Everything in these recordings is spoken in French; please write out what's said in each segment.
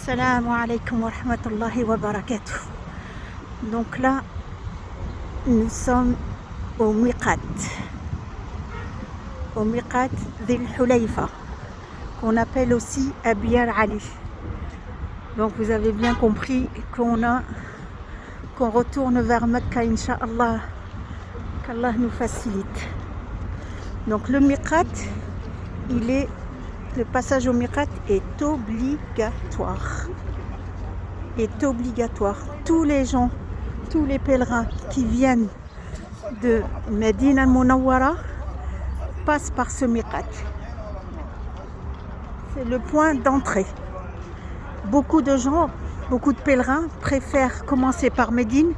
Assalamu alaikum wa rahmatullahi wa barakatuh. Donc là, nous sommes au Miqat Dhil Hulayfa, qu'on appelle aussi Abiyar Ali. Donc vous avez bien compris qu'on retourne vers Mecca, Inch'Allah, qu'Allah nous facilite. Donc le Miqat, le passage au Miqat est obligatoire. Tous les gens, tous les pèlerins qui viennent de Medina al-Munawwara passent par ce Miqat. C'est le point d'entrée. Beaucoup de pèlerins préfèrent commencer par Médine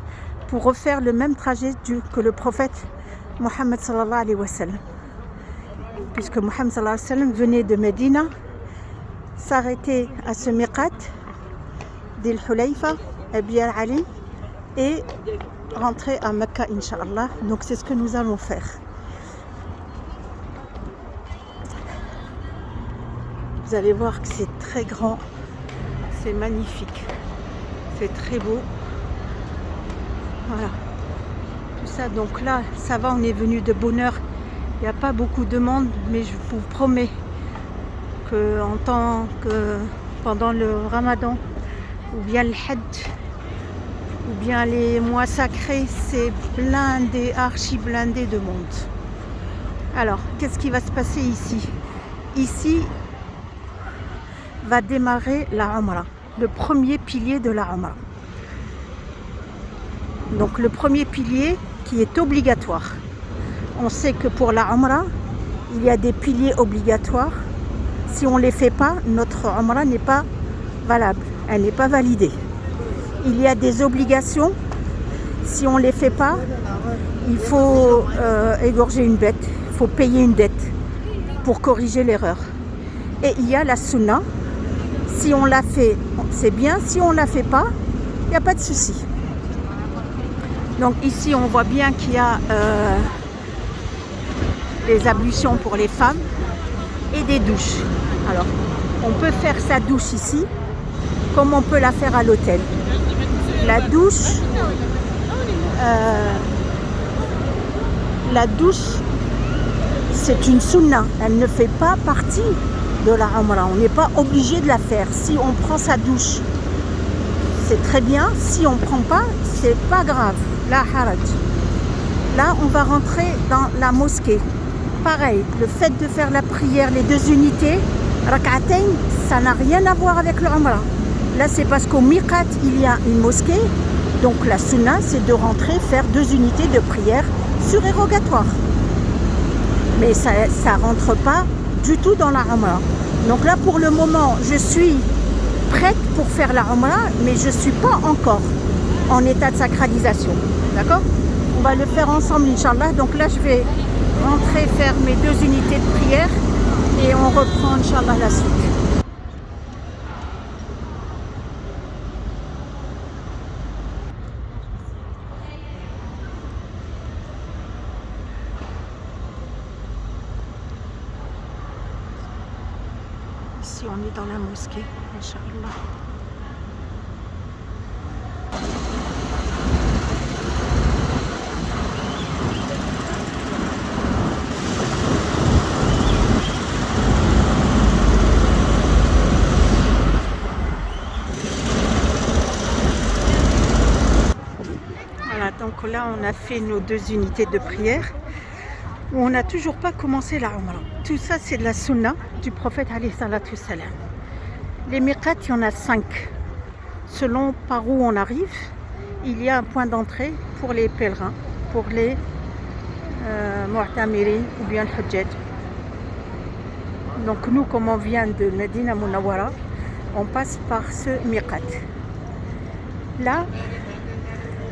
pour refaire le même trajet que le prophète Mohammed sallallahu alayhi wa sallam. Puisque Mohammed sallallahu alayhi wa sallam venait de Médina, s'arrêter à ce Miqat Dhil Hulayfa, Abiyar Ali, et rentrer à Mecca, Inch'Allah. Donc c'est ce que nous allons faire. Vous allez voir que c'est très grand, c'est magnifique, c'est très beau. Voilà. Tout ça, donc là, ça va, on est venu de bonne heure. Il n'y a pas beaucoup de monde, mais je vous promets que pendant le Ramadan, ou bien le Hajj, ou bien les mois sacrés, c'est blindé, archi blindé de monde. Alors, qu'est-ce qui va se passer ici? Ici va démarrer la Umrah, le premier pilier de la Umrah. Donc le premier pilier qui est obligatoire. On sait que pour la Umrah, il y a des piliers obligatoires. Si on ne les fait pas, notre Umrah n'est pas valable, elle n'est pas validée. Il y a des obligations. Si on ne les fait pas, il faut égorger une bête, il faut payer une dette pour corriger l'erreur. Et il y a la sunna. Si on l'a fait, c'est bien. Si on ne la fait pas, il n'y a pas de souci. Donc ici, on voit bien qu'il y a des ablutions pour les femmes et des douches. Alors, on peut faire sa douche ici, comme on peut la faire à l'hôtel. La douche, c'est une sunna. Elle ne fait pas partie de la Umrah. On n'est pas obligé de la faire. Si on prend sa douche, c'est très bien. Si on ne prend pas, c'est pas grave. La haraj. Là, on va rentrer dans la mosquée. Pareil, le fait de faire la prière, les deux unités, rak'atayn, ça n'a rien à voir avec le Umrah. Là, c'est parce qu'au Miqat, il y a une mosquée. Donc la sunna, c'est de rentrer, faire deux unités de prière surérogatoire. Mais ça ne rentre pas du tout dans la Umrah. Donc là, pour le moment, je suis prête pour faire la Umrah, mais je ne suis pas encore en état de sacralisation. D'accord? On va le faire ensemble, Inch'Allah. Donc là, je vais rentrer, faire mes deux unités de prière et on reprend, Inch'Allah, la suite. Ici, on est dans la mosquée, Inch'Allah. Donc là, on a fait nos deux unités de prière. On n'a toujours pas commencé la Umrah. Tout ça, c'est de la sunna du prophète alayhi salatu salam. Les miqat, il y en a 5. Selon par où on arrive, il y a un point d'entrée pour les pèlerins, pour les mu'tamirin ou bien le hujjaj. Donc nous, comme on vient de Medina Munawwara, on passe par ce miqat. Là,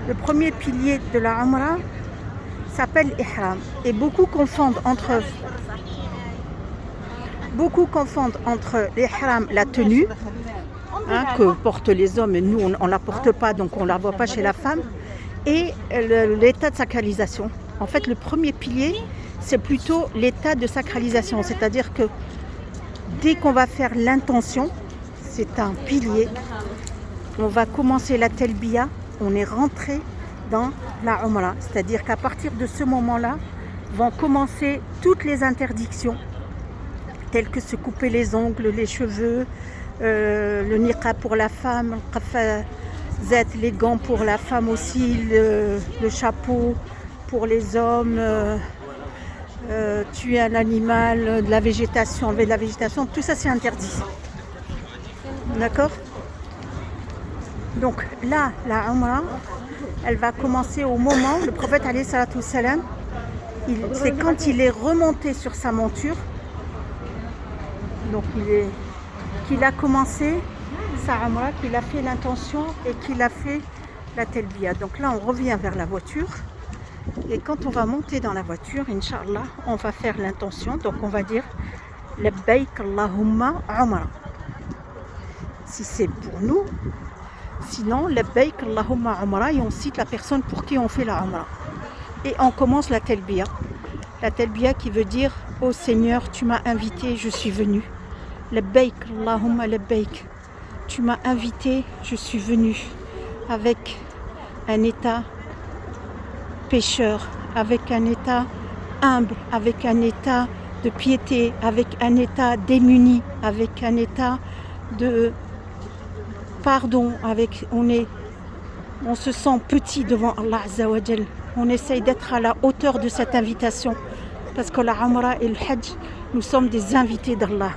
le premier pilier de la Umrah s'appelle Ihram. Et beaucoup confondent entre l'Ihram, la tenue, que portent les hommes, et nous on ne la porte pas, donc on ne la voit pas chez la femme, et l'état de sacralisation. En fait, le premier pilier, c'est plutôt l'état de sacralisation. C'est-à-dire que dès qu'on va faire l'intention, c'est un pilier. On va commencer la Talbiya, on est rentré dans la Umrah. C'est-à-dire qu'à partir de ce moment-là, vont commencer toutes les interdictions, telles que se couper les ongles, les cheveux, le niqab pour la femme, le qafazat, les gants pour la femme aussi, le chapeau pour les hommes, tuer un animal, de la végétation, enlever de la végétation, tout ça c'est interdit. D'accord? Donc là, la Umrah, elle va commencer au moment, le prophète alayhi salatu wassalam, c'est quand il est remonté sur sa monture, donc qu'il a commencé sa Umrah, qu'il a fait l'intention et qu'il a fait la Talbiya. Donc là, on revient vers la voiture. Et quand on va monter dans la voiture, Inch'Allah, on va faire l'intention. Donc on va dire Labbaik Allahumma Umrah. Si c'est pour nous. Sinon, Labbaik Allahumma Umrah. Et on cite la personne pour qui on fait la Umrah. Et on commence la Talbiya. La Talbiya qui veut dire ô Seigneur, tu m'as invité, je suis venu. Labbaik Allahumma Labbaik. Tu m'as invité, je suis venu. Avec un état pécheur, avec un état humble, avec un état de piété, avec un état démuni, avec un état de pardon, on se sent petit devant Allah Azza wa Jal. On essaye d'être à la hauteur de cette invitation. Parce que la Umrah et le Hajj, nous sommes des invités d'Allah.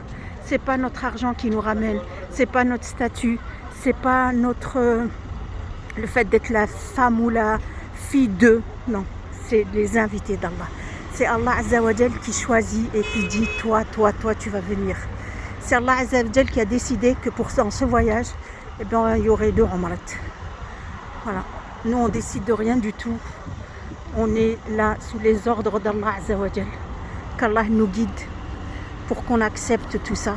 C'est pas notre argent qui nous ramène, c'est pas notre statut, c'est pas le fait d'être la femme ou la fille d'eux. Non, c'est les invités d'Allah. C'est Allah Azza wa Jal qui choisit et qui dit toi, tu vas venir. C'est Allah Azza wa Jal qui a décidé que dans ce voyage, il y aurait 2 Umrahs. Voilà. Nous, on décide de rien du tout. On est là sous les ordres d'Allah Azza wa Jal. Qu'Allah nous guide pour qu'on accepte tout ça.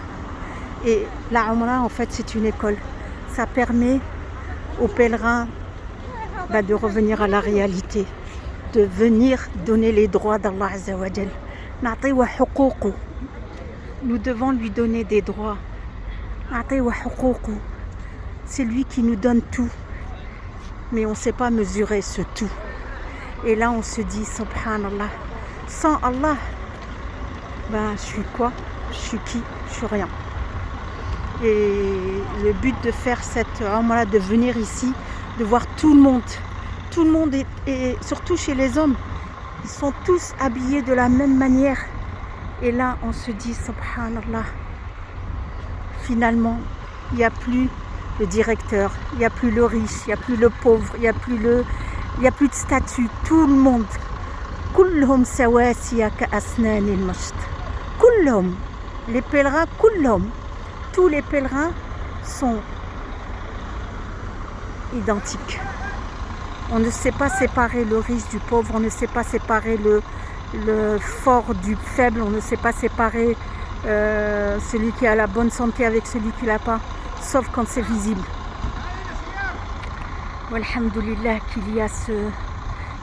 Et la Umrah, en fait, c'est une école. Ça permet aux pèlerins de revenir à la réalité, de venir donner les droits d'Allah Azza wa Jal. Nous devons lui donner des droits. C'est lui qui nous donne tout. Mais on ne sait pas mesurer ce tout. Et là, on se dit, subhanallah, sans Allah, je suis quoi? Je suis qui? Je suis rien. Et le but de faire cette Umrah, de venir ici, de voir tout le monde et surtout chez les hommes, ils sont tous habillés de la même manière. Et là, on se dit, subhanallah, finalement, il n'y a plus le directeur, il n'y a plus le riche, il n'y a plus le pauvre, il n'y a plus de statut. Tout le monde, كلهم سواسية كأسنان المشط. كلهم, les pèlerins, كلهم, tous les pèlerins sont identiques. On ne sait pas séparer le riche du pauvre, on ne sait pas séparer le fort du faible, on ne sait pas séparer celui qui a la bonne santé avec celui qui l'a pas, sauf quand c'est visible. Alhamdulillah qu'il y a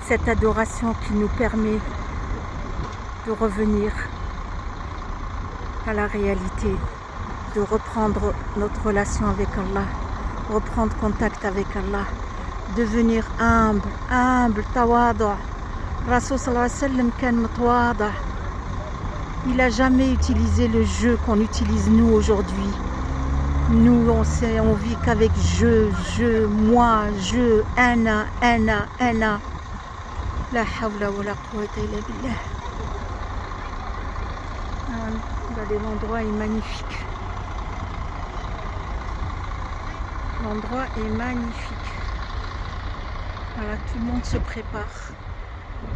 cette adoration qui nous permet de revenir à la réalité, de reprendre notre relation avec Allah, reprendre contact avec Allah, devenir humble, tawadu'. Rasul sallallahu alayhi wa sallam kan mutawadu'. Il n'a jamais utilisé le jeu qu'on utilise nous aujourd'hui. Nous, on vit qu'avec je, moi, je, ana. La hawla wa la quwwata illa billah. Regardez, l'endroit est magnifique. L'endroit est magnifique. Voilà, tout le monde se prépare.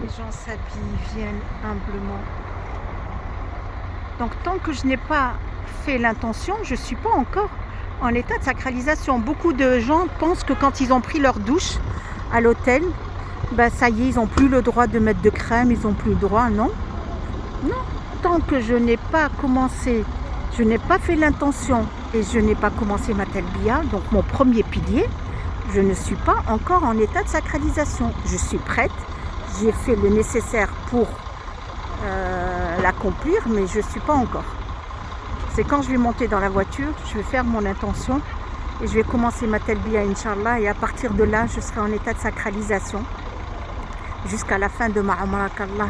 Les gens s'habillent, viennent humblement. Donc tant que je n'ai pas fait l'intention, je ne suis pas encore en état de sacralisation. Beaucoup de gens pensent que quand ils ont pris leur douche à l'hôtel, ça y est, ils n'ont plus le droit de mettre de crème, ils n'ont plus le droit, non. Tant que je n'ai pas commencé, je n'ai pas fait l'intention et je n'ai pas commencé ma Talbiya, donc mon premier pilier, je ne suis pas encore en état de sacralisation. Je suis prête, j'ai fait le nécessaire pour l'accomplir, mais je ne suis pas encore. C'est quand je vais monter dans la voiture, je vais faire mon intention et je vais commencer ma talbiya, Inch'Allah, et à partir de là, je serai en état de sacralisation jusqu'à la fin de ma Umrah, qu'Allah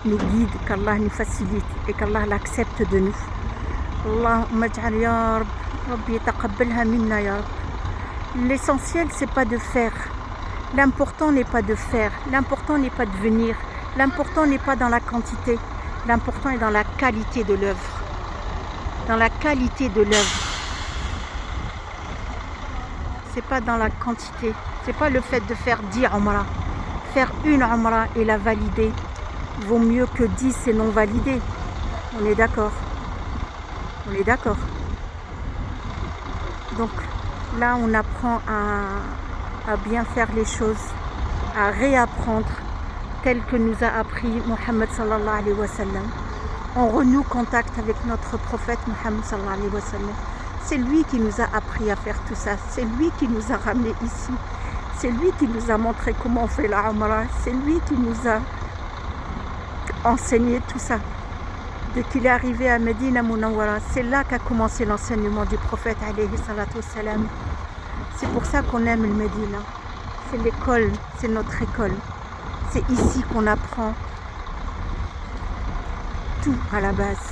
nous guide, qu'Allah nous facilite et qu'Allah l'accepte de nous. Allahumma ij'al ya Rabb, Rabbi taqabbalha minna ya Rabb. L'essentiel, c'est pas de faire. L'important n'est pas de faire. L'important n'est pas de venir. L'important n'est pas dans la quantité. L'important est dans la qualité de l'œuvre. Dans la qualité de l'œuvre. C'est pas dans la quantité. C'est pas le fait de faire 10 umrah. Faire une umrah et la valider vaut mieux que 10 et non validées. On est d'accord. On est d'accord. Donc là, on apprend à bien faire les choses, à réapprendre tel que nous a appris Mohammed sallallahu alayhi wa sallam. On renoue contact avec notre prophète Mohammed sallallahu alayhi wa sallam. C'est lui qui nous a appris à faire tout ça. C'est lui qui nous a ramenés ici. C'est lui qui nous a montré comment on fait la Umrah. C'est lui qui nous a enseigné tout ça. Dès qu'il est arrivé à Medina Munawwara, c'est là qu'a commencé l'enseignement du prophète alayhi salatu wassalam. C'est pour ça qu'on aime le Médina. C'est l'école, c'est notre école. C'est ici qu'on apprend tout à la base.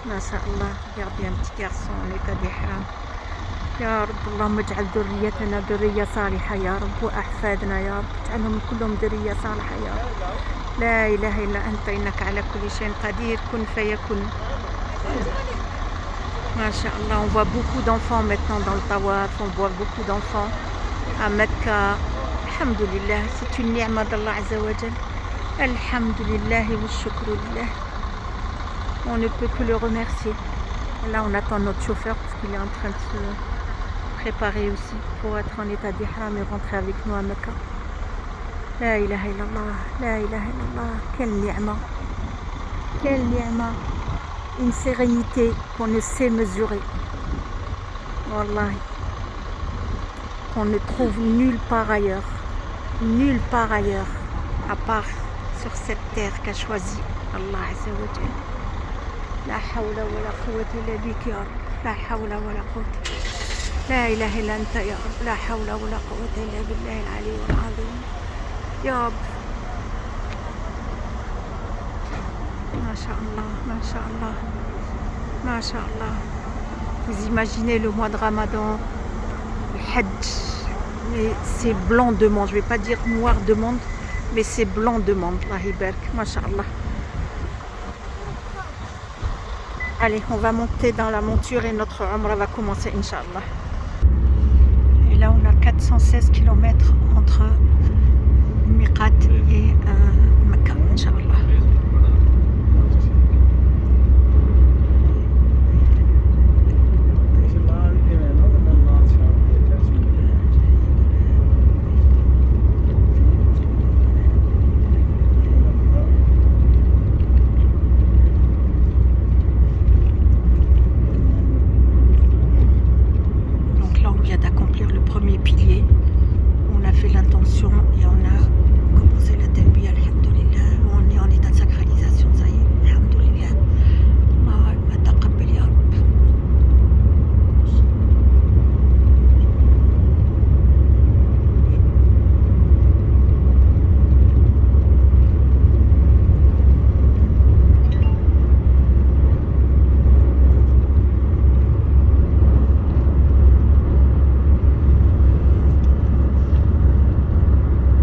Masha'Allah, regardez un petit garçon en état d'ihram. Ya Rabb, Allahumma ij'al dhurriyyatana dhurriyya salihah ya Rabb wa ahfadna ya Rabb, ij'alhum kullhum dhurriyya salihah ya Rabb. La ilaha illa anta innaka ala kulli shay'in qadir, kun fayakun. Masha'Allah, on voit beaucoup d'enfants maintenant dans le tawaf, on voit beaucoup d'enfants à Mecca. Alhamdulillah, c'est une ni'ma d'Allah Azza wa Jal. Alhamdulillah wa shukru lillah. On ne peut que le remercier. Là, on attend notre chauffeur parce qu'il est en train de se préparer aussi pour être en état d'ihram et rentrer avec nous à Mecca. La ilaha illallah, la ilaha illallah. Quelle ni'ma. Quelle ni'ma. Une sérénité qu'on ne sait mesurer. Wallahi. Qu'on ne trouve nulle part ailleurs. Nulle part ailleurs. À part sur cette terre qu'a choisi Allah Azza wa Jal. La hawla wa la quwwata illa bik ya Rabb. La hawla wa la quwwata. La ilaha illa anta ya Rabb. La hawla wa la quwwata illa billahi al-ali wal-azim. Ya Rabb. Masha'Allah, Masha'Allah, Masha'Allah. Vous imaginez le mois de Ramadan, le Hajj, mais c'est blanc de monde. Je ne vais pas dire noir de monde, mais c'est blanc de monde. Allah Ibark, Masha'Allah. Allez, on va monter dans la monture et notre Umrah va commencer, Inch'Allah. Et là, on a 416 km entre Miqat et Mecca, Inch'Allah. Pilier